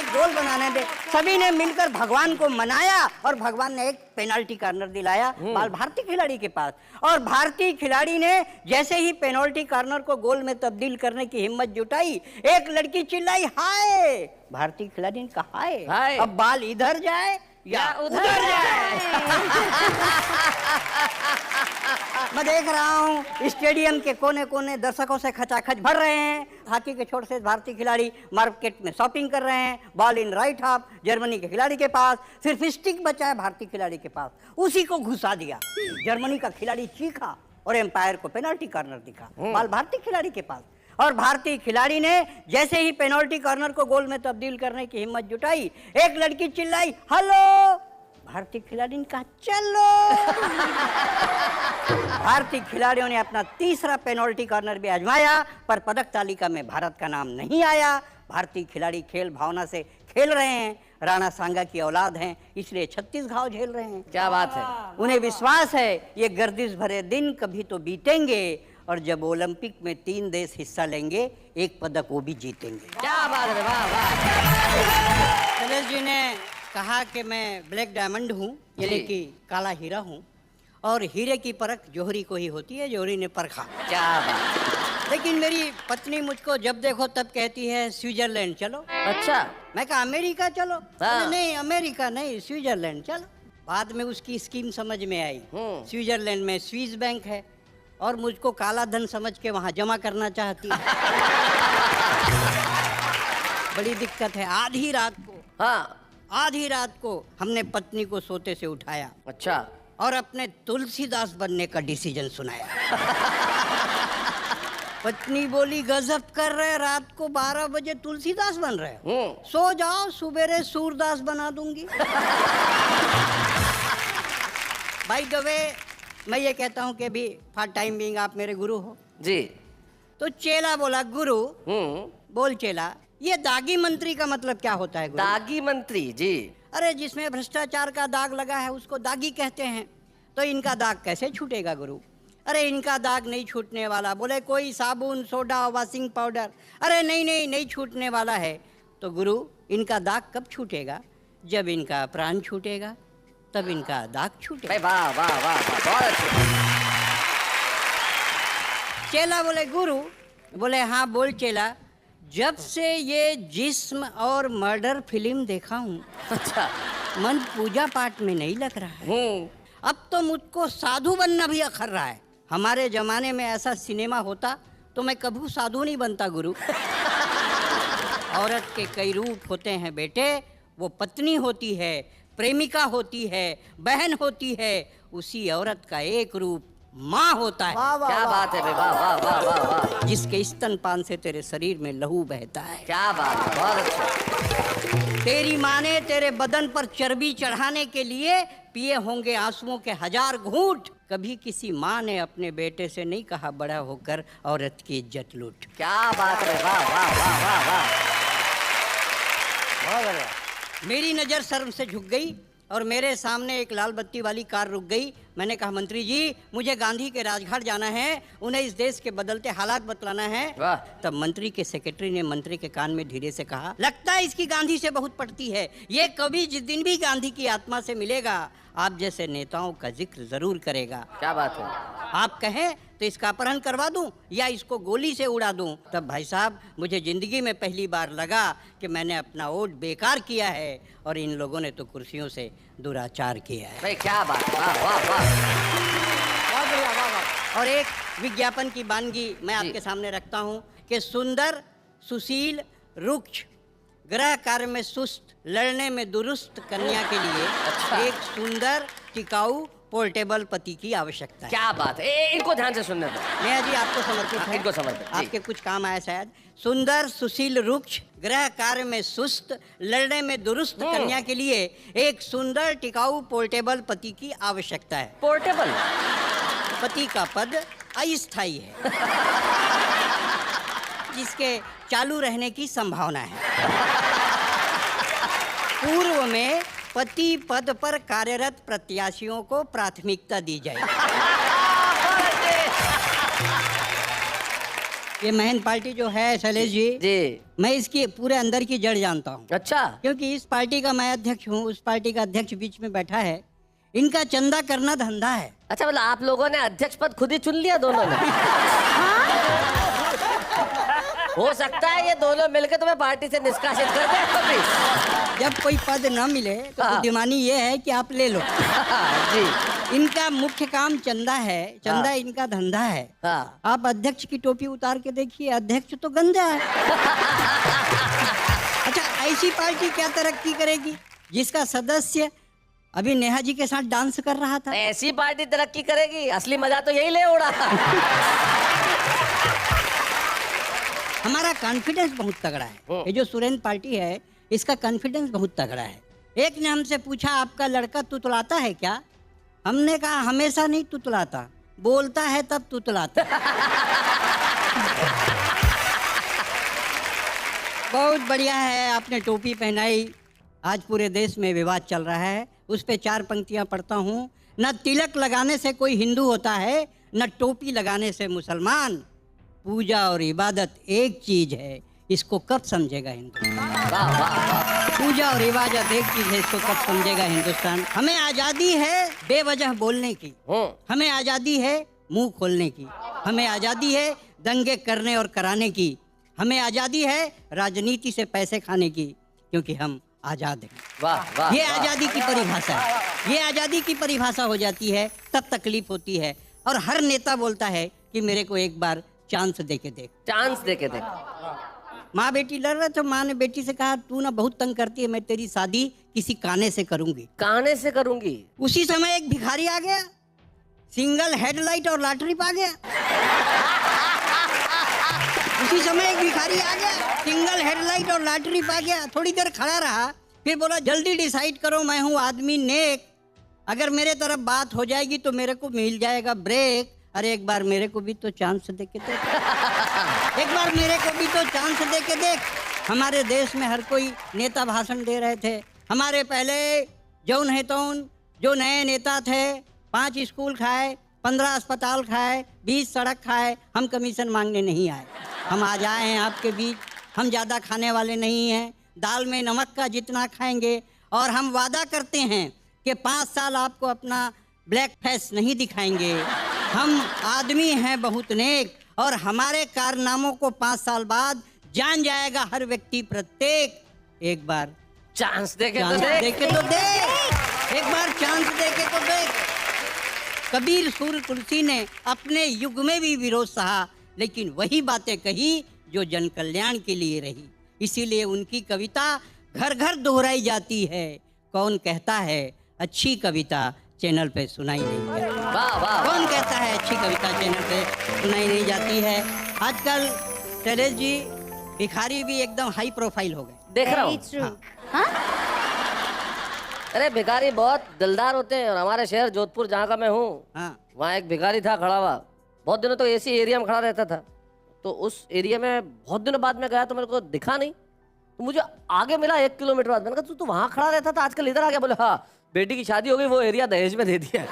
एक गोल बनाने दे। सभी ने मिलकर भगवान को मनाया और भगवान ने एक पेनाल्टी कॉर्नर दिलाया बाल भारतीय खिलाड़ी के पास। और भारतीय खिलाड़ी ने जैसे ही पेनाल्टी कॉर्नर को गोल में तब्दील करने की हिम्मत जुटाई, एक लड़की चिल्लाई हाय। भारतीय खिलाड़ी ने कहा हाय, अब बाल इधर जाए या उधर जाए। मैं देख रहा हूँ स्टेडियम के कोने कोने दर्शकों से खचाखच भर रहे हैं। हॉकी के छोटे से भारतीय खिलाड़ी मार्केट में शॉपिंग कर रहे हैं। Ball in right half Germany के खिलाड़ी के पास, सिर्फ स्टिक बचा है भारतीय खिलाड़ी के पास, उसी को घुसा दिया। जर्मनी का खिलाड़ी चीखा और एम्पायर को पेनाल्टी कॉर्नर दिखा, बॉल भारतीय खिलाड़ी के पास। और भारतीय खिलाड़ी ने जैसे ही पेनाल्टी कॉर्नर को गोल में तब्दील करने की हिम्मत जुटाई, एक लड़की चिल्लाई हेलो। भारतीय खिलाड़ी ने कहा चलो। भारतीय खिलाड़ियों ने अपना तीसरा पेनाल्टी कॉर्नर भी आजमाया, पर पदक तालिका में भारत का नाम नहीं आया। भारतीय खिलाड़ी खेल भावना से खेल रहे हैं, राणा सांगा की औलाद हैं, इसलिए 36 घाव झेल रहे हैं। क्या बात है। उन्हें विश्वास है ये गर्दिश भरे दिन कभी तो बीतेंगे, और जब ओलंपिक में 3 देश हिस्सा लेंगे, एक पदक वो भी जीतेंगे। क्या बात है, वाह वाह। शैलेश जी ने कहा कि मैं ब्लैक डायमंड हूँ, यानी कि काला हीरा हूँ, और हीरे की परख जौहरी को ही होती है, जौहरी ने परखा। क्या बात। लेकिन मेरी पत्नी मुझको जब देखो तब कहती है स्विट्जरलैंड चलो। अच्छा। मैं कहा अमेरिका चलो। हाँ। नहीं अमेरिका नहीं, स्विट्जरलैंड चलो। बाद में उसकी स्कीम समझ में आई। स्विट्जरलैंड में स्विस बैंक है और मुझको काला धन समझ के वहां जमा करना चाहती है। बड़ी दिक्कत है। आधी रात को हमने पत्नी को सोते से उठाया। अच्छा। और अपने तुलसीदास बनने का डिसीजन सुनाया। पत्नी बोली गजब कर रहे, रात को 12 बजे तुलसीदास बन रहे, सो जाओ, सुबेरे सूरदास बना दूंगी। भाई दवे, मैं ये कहता हूँ कि अभी फॉर टाइम बीइंग आप मेरे गुरु हो जी। तो चेला बोला गुरु। बोल चेला, ये दागी मंत्री का मतलब क्या होता है गुरु? दागी मंत्री जी। अरे जिसमें भ्रष्टाचार का दाग लगा है उसको दागी कहते हैं, तो इनका दाग कैसे छूटेगा गुरु? अरे इनका दाग नहीं छूटने वाला। बोले कोई साबुन, सोडा, वॉशिंग पाउडर? अरे नहीं छूटने वाला है। तो गुरु इनका दाग कब छूटेगा? जब इनका प्राण छूटेगा, तब इनका दाग छूटेगा। वाह वाह वाह, बहुत अच्छा। चेला बोले गुरु। बोले हाँ बोल चेला, जब से ये जिस्म और मर्डर फिल्म देखा हूँ, अच्छा, मन पूजा पाठ में नहीं लग रहा है। अब तो मुझको साधु बनना भी अखर रहा है। हमारे जमाने में ऐसा सिनेमा होता तो मैं कभी साधु नहीं बनता गुरु। औरत के कई रूप होते हैं बेटे, वो पत्नी होती है, प्रेमिका होती है, बहन होती है, उसी औरत का एक रूप माँ होता है। क्या बात है, वाह वाह वाह वाह वाह। जिसके स्तनपान से तेरे शरीर में लहू बहता है। क्या बात है, बहुत अच्छा। तेरी माँ ने तेरे बदन पर चर्बी चढ़ाने के लिए पिए होंगे आंसुओं के 1000 घूंट। कभी किसी माँ ने अपने बेटे से नहीं कहा बड़ा होकर औरत की इज्जत लूट। क्या बात है, वाह वाह वाह वाह वाह, बहुत बढ़िया। मेरी नज़र शर्म से झुक गई और मेरे सामने एक लाल बत्ती वाली कार रुक गई। मैंने कहा मंत्री जी मुझे गांधी के राजघाट जाना है, उन्हें इस देश के बदलते हालात बतलाना है। तब मंत्री के सेक्रेटरी ने मंत्री के कान में धीरे से कहा, लगता है इसकी गांधी से बहुत पड़ती है, ये कभी जिस दिन भी गांधी की आत्मा से मिलेगा आप जैसे नेताओं का जिक्र जरूर करेगा। क्या बात है। आप कहें तो इसका अपहरण करवा दूं या इसको गोली से उड़ा दूं। तब भाई साहब मुझे जिंदगी में पहली बार लगा कि मैंने अपना वोट बेकार किया है और इन लोगों ने तो कुर्सियों से दुराचार किया है। भाई क्या बात, वाह वाह वाह, बहुत बढ़िया, वाह वाह। और एक विज्ञापन की वानगी मैं आपके सामने रखता हूँ कि सुंदर, सुशील, रुक्ष, गृह कार्य में सुस्त, लड़ने में दुरुस्त कन्या के लिए एक सुंदर, टिकाऊ, पोर्टेबल पति की आवश्यकता है। क्या बात है, इनको ध्यान से सुनने दो। मैं जी आपको समर्पित है। इनको समर्पित, आपके कुछ काम आया शायद। सुंदर, सुशील, रुक्ष, गृह कार्य में सुस्त, लड़ने में दुरुस्त कन्या के लिए एक सुंदर, टिकाऊ, पोर्टेबल पति की आवश्यकता है। पोर्टेबल पति का पद अस्थायी है, जिसके चालू रहने की संभावना है। पूर्व में पति पद पर कार्यरत प्रत्याशियों को प्राथमिकता दी जाएगी। ये महन पार्टी जो है शैलेश जी, जी। मैं इसकी पूरे अंदर की जड़ जानता हूँ। अच्छा। क्योंकि इस पार्टी का मैं अध्यक्ष हूँ, उस पार्टी का अध्यक्ष बीच में बैठा है। इनका चंदा करना धंधा है। अच्छा, मतलब आप लोगों ने अध्यक्ष पद खुद ही चुन लिया दोनों ने? हो सकता है ये दोनों मिलकर तुम्हें पार्टी से निष्कासित कर दे कभी। जब कोई पद न मिले तो हाँ। बुद्धिमानी ये है कि आप ले लो। जी। इनका मुख्य काम चंदा है, चंदा हाँ। इनका धंधा है। हाँ। आप अध्यक्ष की टोपी उतार के देखिए, अध्यक्ष तो गंजा है। अच्छा, ऐसी पार्टी क्या तरक्की करेगी जिसका सदस्य अभी नेहा जी के साथ डांस कर रहा था? ऐसी पार्टी तरक्की करेगी, असली मजा तो यही ले उड़ा। हमारा कॉन्फिडेंस बहुत तगड़ा है। ये जो सुरेंद्र पार्टी है, इसका कॉन्फिडेंस बहुत तगड़ा है। एक ने हमसे पूछा, आपका लड़का तुतलाता है क्या? हमने कहा हमेशा नहीं तुतलाता, बोलता है तब तुतलाता। बहुत बढ़िया है, आपने टोपी पहनाई। आज पूरे देश में विवाद चल रहा है, उस पे 4 पंक्तियां पढ़ता हूँ। न तिलक लगाने से कोई हिंदू होता है, न टोपी लगाने से मुसलमान। पूजा और इबादत एक चीज है, इसको कब समझेगा हिंदुस्तान? वाह वाह वाह। पूजा और इबादत एक चीज है, इसको कब समझेगा हिंदुस्तान? हमें आजादी है बेवजह बोलने की, हमें आजादी है मुंह खोलने की, हमें आजादी है दंगे करने और कराने की, हमें आजादी है राजनीति से पैसे खाने की, क्योंकि हम आजाद हैं। वाह वाह। ये आजादी की परिभाषा है। ये आजादी की परिभाषा हो जाती है तब तकलीफ होती है। और हर नेता बोलता है कि मेरे को एक बार चांस दे के देख। चांस दे के देख। माँ बेटी लड़ रहे तो माँ ने बेटी से कहा, तू ना बहुत तंग करती है, मैं तेरी शादी किसी काने से करूंगी। काने से करूंगी। उसी समय एक भिखारी आ गया, सिंगल हेडलाइट और लॉटरी पा गया। उसी समय एक भिखारी आ गया, सिंगल हेडलाइट और लॉटरी पा गया। थोड़ी देर खड़ा रहा, फिर बोला, जल्दी डिसाइड करो, मैं हूँ आदमी नेक, अगर मेरे तरफ बात हो जाएगी तो मेरे को मिल जाएगा ब्रेक। अरे एक बार मेरे को भी तो चांस दे के देख, एक बार मेरे को भी तो चांस दे के देख। हमारे देश में हर कोई नेता भाषण दे रहे थे। हमारे पहले जौन है तौन जो नए नेता थे, 5 स्कूल खाए, 15 अस्पताल खाए, 20 सड़क खाए। हम कमीशन मांगने नहीं आए, हम आज आए हैं आपके बीच। हम ज़्यादा खाने वाले नहीं हैं, दाल में नमक का जितना खाएंगे। और हम वादा करते हैं कि 5 साल आपको अपना ब्लैक फेस नहीं दिखाएंगे। हम आदमी हैं बहुत नेक, और हमारे कारनामों को 5 साल बाद जान जाएगा हर व्यक्ति प्रत्येक। एक बार चांस दे के तो चांस देख। दे के तो देख, एक बार चांस दे के तो देख। कबीर सूर्य तुलसी ने अपने युग में भी विरोध सहा, लेकिन वही बातें कही जो जन कल्याण के लिए रही। इसीलिए उनकी कविता घर घर दोहराई जाती है। कौन कहता है अच्छी कविता चैनल पे सुनाई नहीं जाती? वाह वाह। कौन कहता है अच्छी कविता चैनल पे सुनाई नहीं जाती है? आजकल शैलेश जी, भिखारी भी एकदम हाई प्रोफाइल हो गए। देख रहा हूँ। हाँ। अरे भिखारी बहुत दिलदार होते हैं, और हमारे शहर जोधपुर जहाँ का मैं हूँ, हाँ। वहाँ एक भिखारी था खड़ा हुआ। बहुत दिनों तो ऐसी एरिया में खड़ा रहता था, तो उस एरिया में बहुत दिनों बाद में गया तो मेरे को दिखा नहीं, तो मुझे आगे मिला 1 किलोमीटर बाद। मैंने कहा तू तो वहाँ खड़ा रहता था, आजकल इधर आ गया। बोले हाँ, बेटी की शादी हो गई, वो एरिया दहेज में दे दिया।